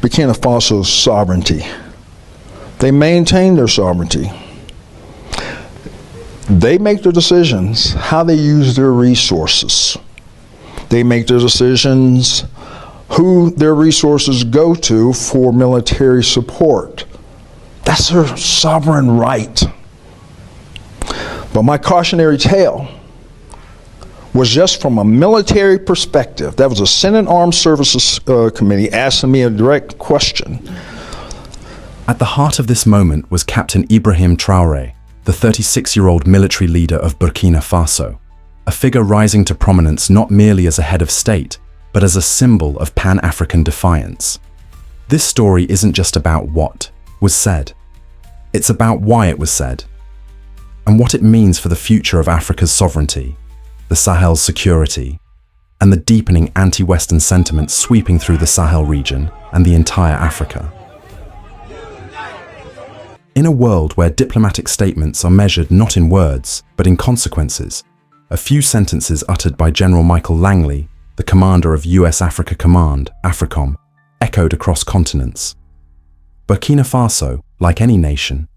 Burkina Faso's sovereignty. They maintain their sovereignty. They make their decisions how they use their resources. They make their decisions who their resources go to for military support. That's their sovereign right. But my cautionary tale was just from a military perspective. That was a Senate Armed Services Committee asking me a direct question. At the heart of this moment was Captain Ibrahim Traoré, the 36-year-old military leader of Burkina Faso, a figure rising to prominence not merely as a head of state, but as a symbol of Pan-African defiance. This story isn't just about what was said. It's about why it was said, and what it means for the future of Africa's sovereignty, the Sahel's security, and the deepening anti-Western sentiment sweeping through the Sahel region and the entire Africa. In a world where diplomatic statements are measured not in words, but in consequences, a few sentences uttered by General Michael Langley, the commander of U.S. Africa Command, AFRICOM, echoed across continents. Burkina Faso, like any nation,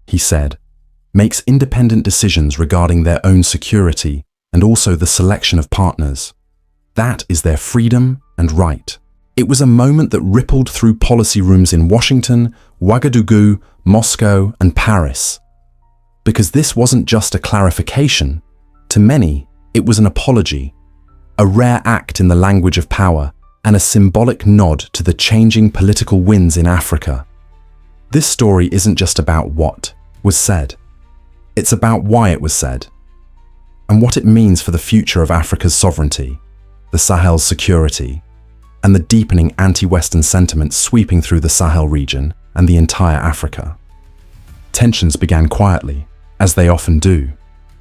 he said, makes independent decisions regarding their own security and also the selection of partners. That is their freedom and right. It was a moment that rippled through policy rooms in Washington, Ouagadougou, Moscow, and Paris. Because this wasn't just a clarification. To many, it was an apology, a rare act in the language of power, and a symbolic nod to the changing political winds in Africa. This story isn't just about what was said. It's about why it was said, and what it means for the future of Africa's sovereignty, the Sahel's security, and the deepening anti-Western sentiment sweeping through the Sahel region and the entire Africa. Tensions began quietly, as they often do.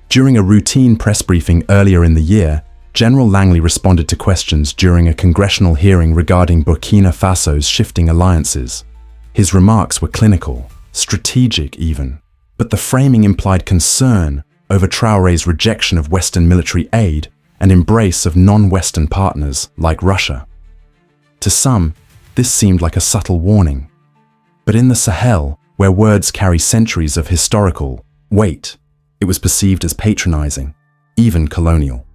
During a routine press briefing earlier in the year, General Langley responded to questions during a congressional hearing regarding Burkina Faso's shifting alliances. His remarks were clinical, strategic even, but the framing implied concern over Traoré's rejection of Western military aid and embrace of non-Western partners like Russia. To some, this seemed like a subtle warning. But in the Sahel, where words carry centuries of historical weight, it was perceived as patronizing, even colonial.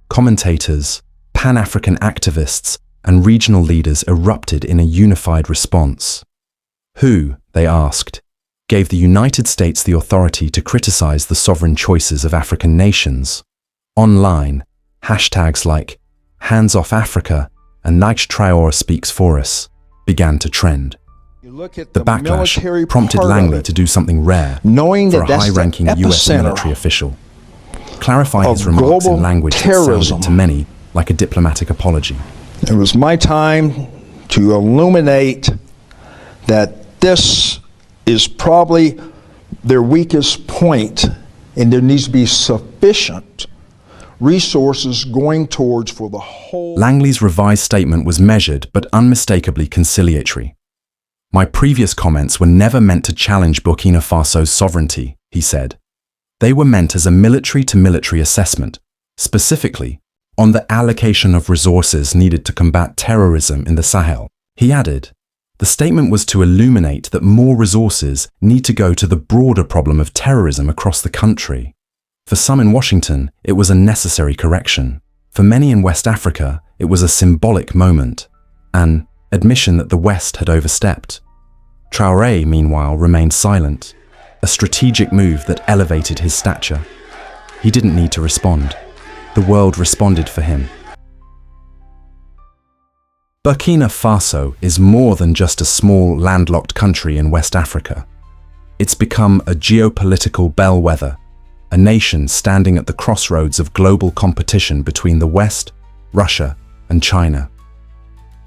Commentators, Pan-African activists, and regional leaders erupted in a unified response. Who, they asked, gave the United States the authority to criticize the sovereign choices of African nations? Online, hashtags like Hands Off Africa and Michael Traoré Speaks For Us began to trend. The backlash prompted Langley to do something rare for a high-ranking U.S. military official. Clarify his remarks in language that sounded to many like a diplomatic apology. It was my time to illuminate that this is probably their weakest point, and there needs to be sufficient resources going towards for the whole. Langley's revised statement was measured but unmistakably conciliatory. My previous comments were never meant to challenge Burkina Faso's sovereignty, he said. They were meant as a military-to-military assessment, specifically on the allocation of resources needed to combat terrorism in the Sahel. He added, the statement was to illuminate that more resources need to go to the broader problem of terrorism across the country. For some in Washington, it was a necessary correction. For many in West Africa, it was a symbolic moment, an admission that the West had overstepped. Traoré, meanwhile, remained silent, a strategic move that elevated his stature. He didn't need to respond. The world responded for him. Burkina Faso is more than just a small landlocked country in West Africa. It's become a geopolitical bellwether, a nation standing at the crossroads of global competition between the West, Russia, and China.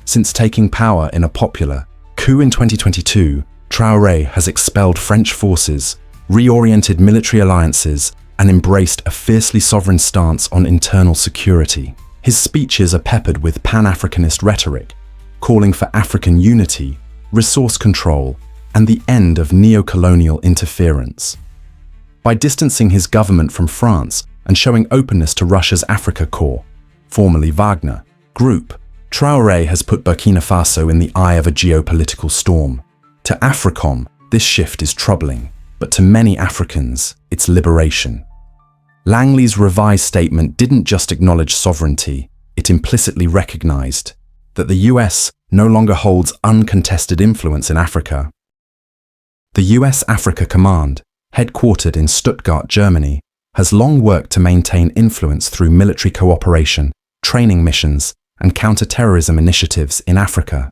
Since taking power in a popular coup in 2022, Traoré has expelled French forces, reoriented military alliances, and embraced a fiercely sovereign stance on internal security. His speeches are peppered with Pan-Africanist rhetoric, calling for African unity, resource control, and the end of neo-colonial interference. By distancing his government from France and showing openness to Russia's Africa Corps, formerly Wagner, group, Traoré has put Burkina Faso in the eye of a geopolitical storm. To AFRICOM, this shift is troubling, but to many Africans, it's liberation. Langley's revised statement didn't just acknowledge sovereignty, it implicitly recognized that the US no longer holds uncontested influence in Africa. The US Africa Command, headquartered in Stuttgart, Germany, has long worked to maintain influence through military cooperation, training missions, and counter-terrorism initiatives in Africa.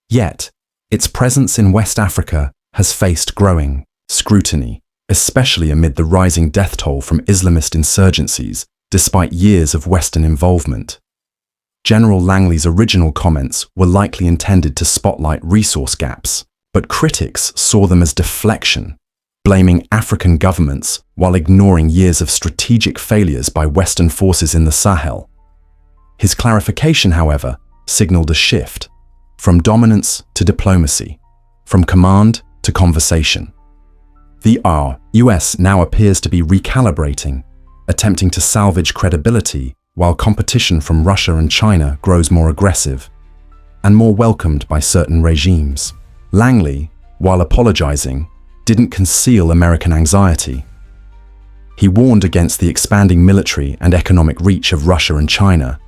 Yet, its presence in West Africa has faced growing scrutiny, especially amid the rising death toll from Islamist insurgencies, despite years of Western involvement. General Langley's original comments were likely intended to spotlight resource gaps, but critics saw them as deflection, blaming African governments while ignoring years of strategic failures by Western forces in the Sahel. His clarification, however, signaled a shift, from dominance to diplomacy, from command to conversation. The U.S. now appears to be recalibrating, attempting to salvage credibility while competition from Russia and China grows more aggressive and more welcomed by certain regimes. Langley, while apologizing, didn't conceal American anxiety. He warned against the expanding military and economic reach of Russia and China,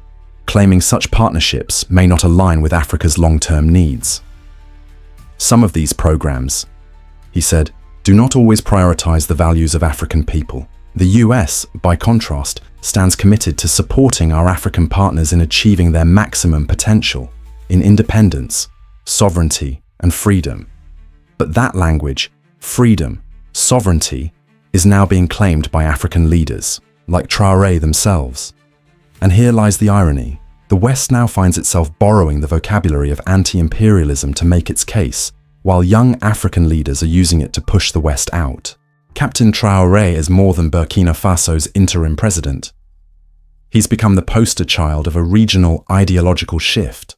claiming such partnerships may not align with Africa's long-term needs. Some of these programs, he said, do not always prioritize the values of African people. The US, by contrast, stands committed to supporting our African partners in achieving their maximum potential in independence, sovereignty, and freedom. But that language, freedom, sovereignty, is now being claimed by African leaders, like Traoré themselves. And here lies the irony. The West now finds itself borrowing the vocabulary of anti-imperialism to make its case, while young African leaders are using it to push the West out. Captain Traoré is more than Burkina Faso's interim president. He's become the poster child of a regional ideological shift.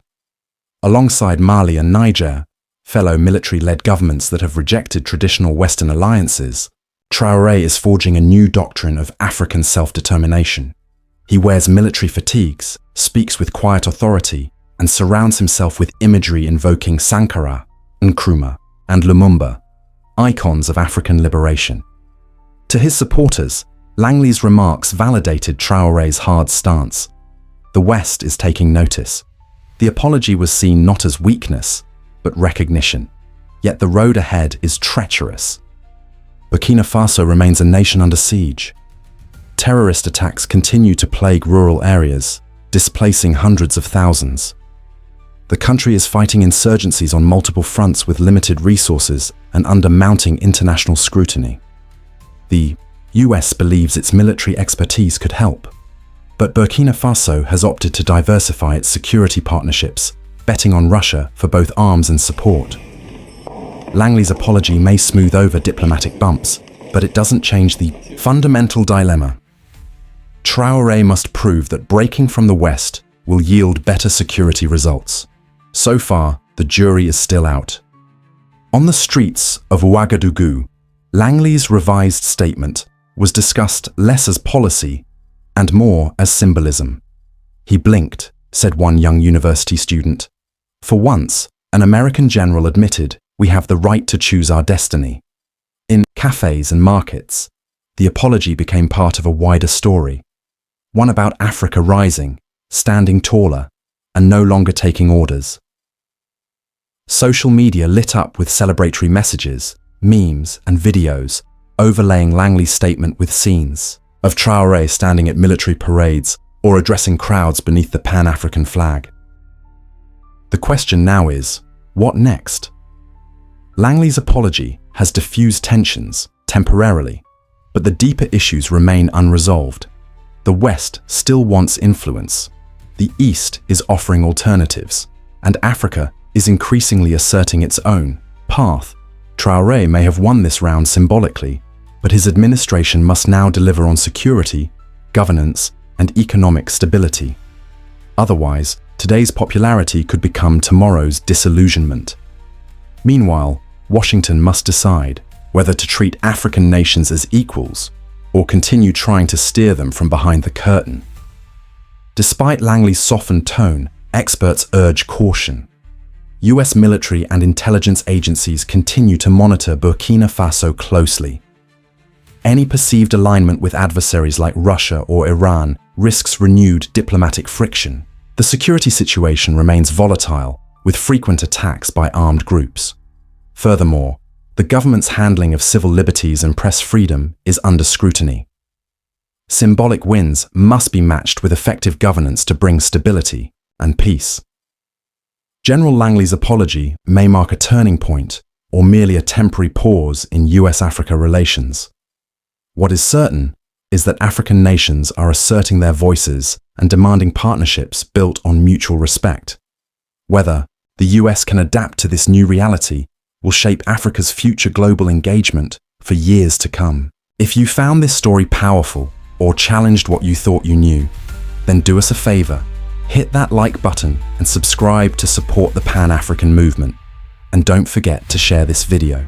Alongside Mali and Niger, fellow military-led governments that have rejected traditional Western alliances, Traoré is forging a new doctrine of African self-determination. He wears military fatigues, speaks with quiet authority, and surrounds himself with imagery invoking Sankara, Nkrumah, and Lumumba, icons of African liberation. To his supporters, Langley's remarks validated Traoré's hard stance. The West is taking notice. The apology was seen not as weakness, but recognition. Yet the road ahead is treacherous. Burkina Faso remains a nation under siege. Terrorist attacks continue to plague rural areas, displacing hundreds of thousands. The country is fighting insurgencies on multiple fronts with limited resources and under mounting international scrutiny. The US believes its military expertise could help, but Burkina Faso has opted to diversify its security partnerships, betting on Russia for both arms and support. Langley's apology may smooth over diplomatic bumps, but it doesn't change the fundamental dilemma. Traoré must prove that breaking from the West will yield better security results. So far, the jury is still out. On the streets of Ouagadougou, Langley's revised statement was discussed less as policy and more as symbolism. He blinked, said one young university student. For once, an American general admitted we have the right to choose our destiny. In cafes and markets, the apology became part of a wider story, one about Africa rising, standing taller, and no longer taking orders. Social media lit up with celebratory messages, memes, and videos, overlaying Langley's statement with scenes of Traoré standing at military parades or addressing crowds beneath the Pan-African flag. The question now is, what next? Langley's apology has diffused tensions, temporarily, but the deeper issues remain unresolved. The West still wants influence, the East is offering alternatives, and Africa is increasingly asserting its own path. Traoré may have won this round symbolically, but his administration must now deliver on security, governance, and economic stability. Otherwise, today's popularity could become tomorrow's disillusionment. Meanwhile, Washington must decide whether to treat African nations as equals or continue trying to steer them from behind the curtain. Despite Langley's softened tone, experts urge caution. US military and intelligence agencies continue to monitor Burkina Faso closely. Any perceived alignment with adversaries like Russia or Iran risks renewed diplomatic friction. The security situation remains volatile, with frequent attacks by armed groups. Furthermore, the government's handling of civil liberties and press freedom is under scrutiny. Symbolic wins must be matched with effective governance to bring stability and peace. General Langley's apology may mark a turning point or merely a temporary pause in US-Africa relations. What is certain is that African nations are asserting their voices and demanding partnerships built on mutual respect. Whether the US can adapt to this new reality will shape Africa's future global engagement for years to come. If you found this story powerful or challenged what you thought you knew, then do us a favor, hit that like button and subscribe to support the Pan-African movement. And don't forget to share this video.